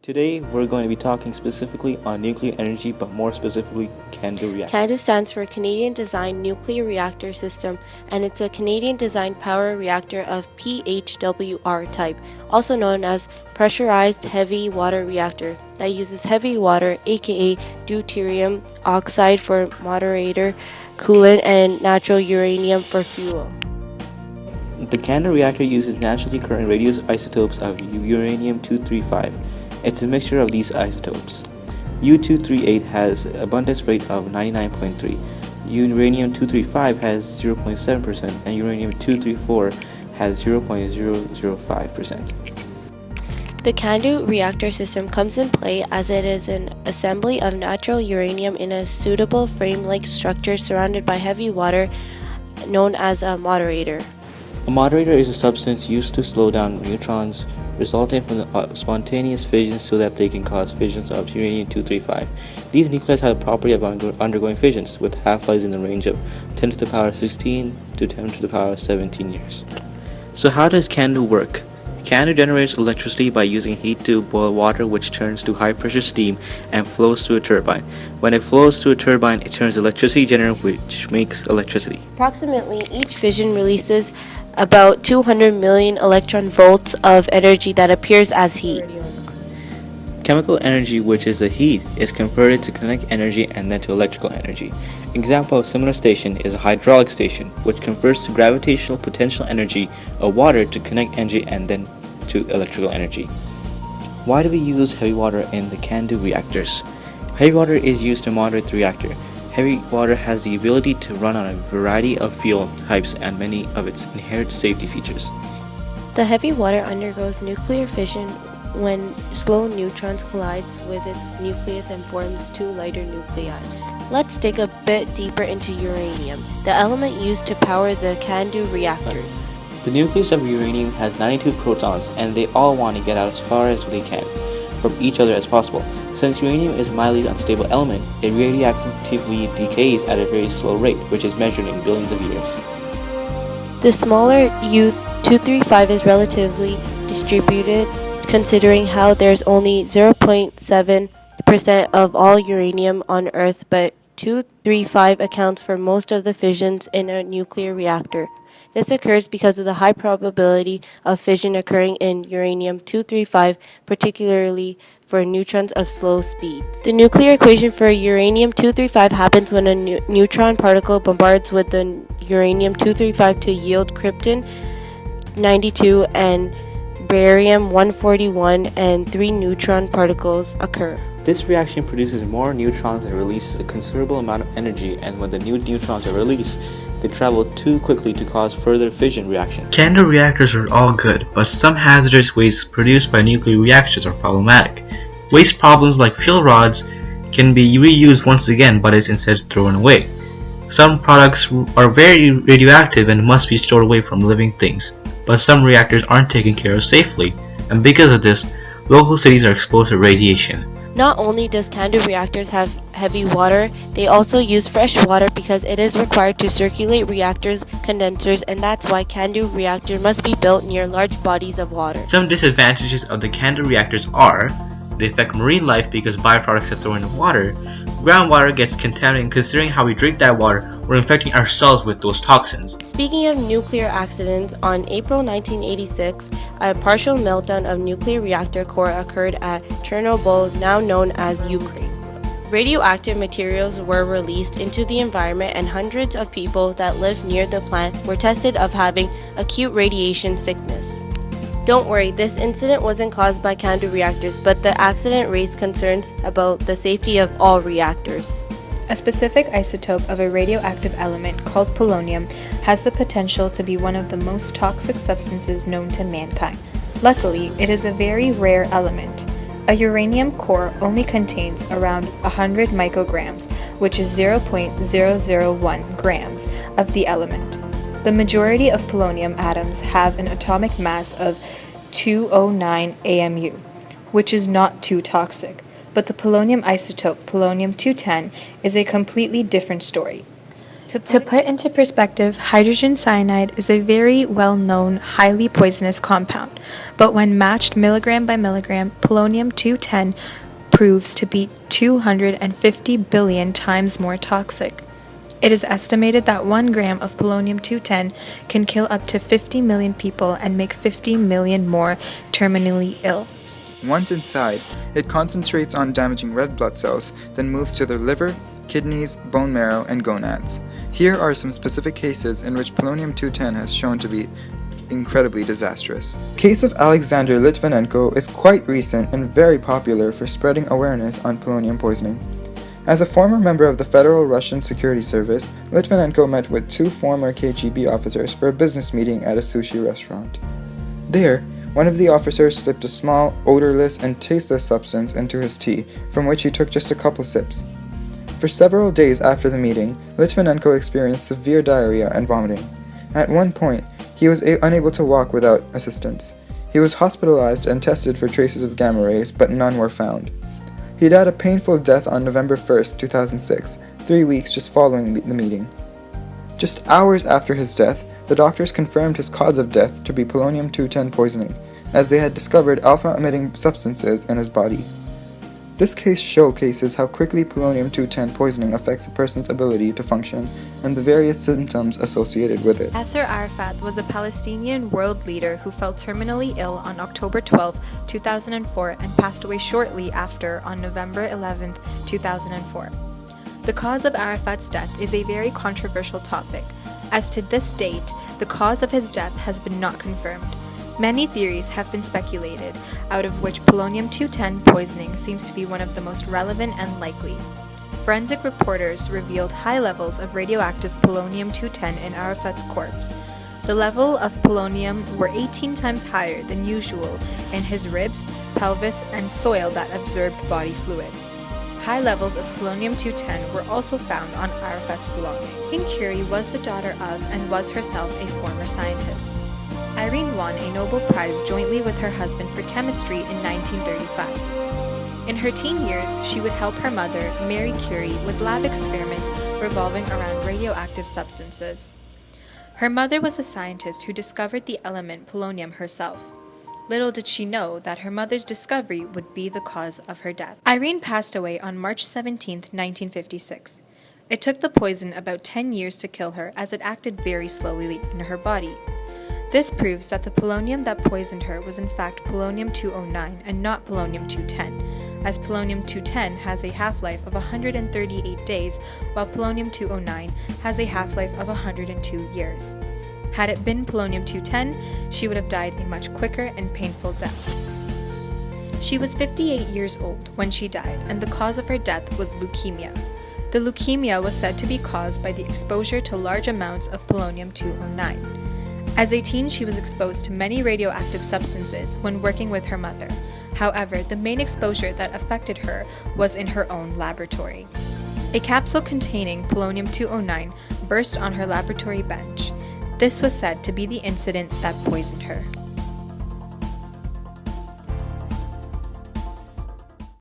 Today, we're going to be talking specifically on nuclear energy, but more specifically, CANDU reactor. CANDU stands for Canadian Designed Nuclear Reactor System, and it's a Canadian designed power reactor of PHWR type, also known as Pressurized Heavy Water Reactor, that uses heavy water, aka deuterium oxide for moderator, coolant, and natural uranium for fuel. The CANDU reactor uses naturally occurring radioisotopes of uranium-235. It's a mixture of these isotopes. U-238 has an abundance rate of 99.3, uranium-235 has 0.7%, and uranium-234 has 0.005%. The CANDU reactor system comes in play as it is an assembly of natural uranium in a suitable frame-like structure surrounded by heavy water known as a moderator. A moderator is a substance used to slow down neutrons resulting from the spontaneous fissions so that they can cause fissions of uranium-235. These nucleus have the property of undergoing fissions with half-lives in the range of 10 to the power 16 to 10 to the power 17 years. So how does CANDU work? CANDU generates electricity by using heat to boil water, which turns to high-pressure steam and flows through a turbine. When it flows through a turbine, it turns electricity generator, which makes electricity. Approximately each fission releases about 200 million electron volts of energy that appears as heat. Chemical energy, which is the heat, is converted to kinetic energy and then to electrical energy. Example of similar station is a hydraulic station, which converts the gravitational potential energy of water to kinetic energy and then to electrical energy. Why do we use heavy water in the CANDU reactors? Heavy water is used to moderate the reactor. Heavy water has the ability to run on a variety of fuel types and many of its inherent safety features. The heavy water undergoes nuclear fission when slow neutrons collides with its nucleus and forms two lighter nuclei. Let's dig a bit deeper into uranium, the element used to power the CANDU reactors. The nucleus of uranium has 92 protons, and they all want to get out as far as they can from each other as possible. Since uranium is a mildly unstable element, it radioactively decays at a very slow rate, which is measured in billions of years. The smaller U-235 is relatively distributed, considering how there's only 0.7% of all uranium on Earth, but 235 accounts for most of the fissions in a nuclear reactor. This occurs because of the high probability of fission occurring in uranium-235, particularly for neutrons of slow speeds. The nuclear equation for uranium-235 happens when a neutron particle bombards with the uranium-235 to yield krypton-92 and barium-141, and 3 neutron particles occur. This reaction produces more neutrons and releases a considerable amount of energy, and when the new neutrons are released, they travel too quickly to cause further fission reaction. CANDU reactors are all good, but some hazardous waste produced by nuclear reactors are problematic. Waste problems like fuel rods can be reused once again, but is instead thrown away. Some products are very radioactive and must be stored away from living things, but some reactors aren't taken care of safely, and because of this, local cities are exposed to radiation. Not only does CANDU reactors have heavy water, they also use fresh water because it is required to circulate reactors' condensers, and that's why CANDU reactor must be built near large bodies of water. Some disadvantages of the CANDU reactors are: they affect marine life because byproducts are thrown in the water. Groundwater gets contaminated, considering how we drink that water, we're infecting ourselves with those toxins. Speaking of nuclear accidents, on April 1986, a partial meltdown of nuclear reactor core occurred at Chernobyl, now known as Ukraine. Radioactive materials were released into the environment, and hundreds of people that lived near the plant were tested of having acute radiation sickness. Don't worry, this incident wasn't caused by CANDU reactors, but the accident raised concerns about the safety of all reactors. A specific isotope of a radioactive element called polonium has the potential to be one of the most toxic substances known to mankind. Luckily, it is a very rare element. A uranium core only contains around 100 micrograms, which is 0.001 grams of the element. The majority of polonium atoms have an atomic mass of 209 AMU, which is not too toxic, but the polonium isotope polonium-210 is a completely different story. To put into perspective, hydrogen cyanide is a very well-known, highly poisonous compound, but when matched milligram by milligram, polonium-210 proves to be 250 billion times more toxic. It is estimated that 1 gram of polonium-210 can kill up to 50 million people and make 50 million more terminally ill. Once inside, it concentrates on damaging red blood cells, then moves to the liver, kidneys, bone marrow, and gonads. Here are some specific cases in which polonium-210 has shown to be incredibly disastrous. The case of Alexander Litvinenko is quite recent and very popular for spreading awareness on polonium poisoning. As a former member of the Federal Russian Security Service, Litvinenko met with 2 former KGB officers for a business meeting at a sushi restaurant. There, one of the officers slipped a small, odorless, and tasteless substance into his tea, from which he took just a couple sips. For several days after the meeting, Litvinenko experienced severe diarrhea and vomiting. At one point, he was unable to walk without assistance. He was hospitalized and tested for traces of gamma rays, but none were found. He died a painful death on November 1st, 2006, 3 weeks just following the meeting. Just hours after his death, the doctors confirmed his cause of death to be polonium-210 poisoning, as they had discovered alpha-emitting substances in his body. This case showcases how quickly polonium-210 poisoning affects a person's ability to function and the various symptoms associated with it. Yasser Arafat was a Palestinian world leader who fell terminally ill on October 12, 2004 and passed away shortly after on November 11, 2004. The cause of Arafat's death is a very controversial topic, as to this date, the cause of his death has been not confirmed. Many theories have been speculated, out of which polonium-210 poisoning seems to be one of the most relevant and likely. Forensic reporters revealed high levels of radioactive polonium-210 in Arafat's corpse. The level of polonium were 18 times higher than usual in his ribs, pelvis, and soil that absorbed body fluid. High levels of polonium-210 were also found on Arafat's belongings. Irene Curie was the daughter of and was herself a former scientist. Irene won a Nobel Prize jointly with her husband for chemistry in 1935. In her teen years, she would help her mother, Marie Curie, with lab experiments revolving around radioactive substances. Her mother was a scientist who discovered the element polonium herself. Little did she know that her mother's discovery would be the cause of her death. Irene passed away on March 17, 1956. It took the poison about 10 years to kill her, as it acted very slowly in her body. This proves that the polonium that poisoned her was in fact polonium-209 and not polonium-210, as polonium-210 has a half-life of 138 days, while polonium-209 has a half-life of 102 years. Had it been polonium-210, she would have died a much quicker and painful death. She was 58 years old when she died, and the cause of her death was leukemia. The leukemia was said to be caused by the exposure to large amounts of polonium-209. As a teen, she was exposed to many radioactive substances when working with her mother. However, the main exposure that affected her was in her own laboratory. A capsule containing polonium-209 burst on her laboratory bench. This was said to be the incident that poisoned her.